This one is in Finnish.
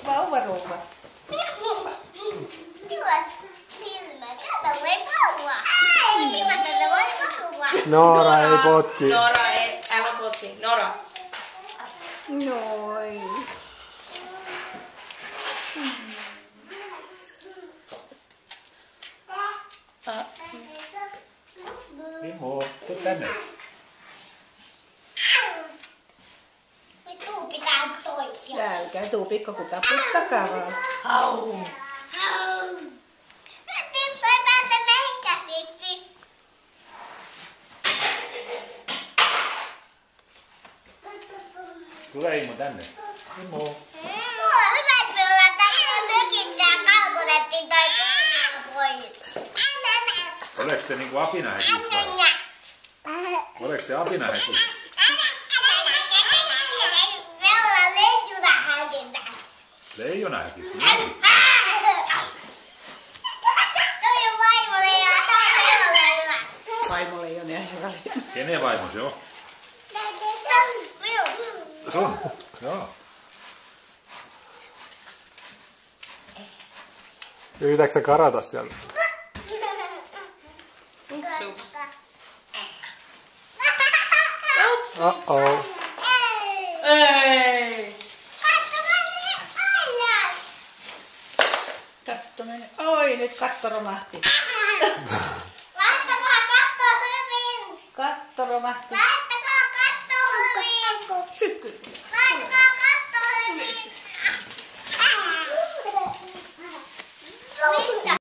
Vauva rouva. Tätä voi palua. Tätä voi palua. Noora ei potki. Noora ei, älä potki. Noora. Noin. Mimmo, tuu tänne. Tuu pitää toisia. Älkää tuu pikku kun taputtakaa vaan. Au. Tippa ei pääse meihin käsiksi. Tule Immo tänne. Immo. Mulla on hyvä, että me ollaan tässä mökissä ja kalkutettiin toi koira pois. Oleks te niinku apinahäkis vai? Oleks te apinahäkis? Me ollaan leijunahäkintä. Leijonahäkis? Niin. Toi on vaimolle ja toi on hyvä. Vaimolle ei ole niin hyvä. Kenen vaimo se on? Minun. Sun? Joo. Yritätkö sä karata sieltä? Sups. Oh. Ei. Katto meni. Oi, nyt katto romahti. Laittakaa kattoa hyvin. Katto romahti. Laittakaa kattoa hyvin. Sykky.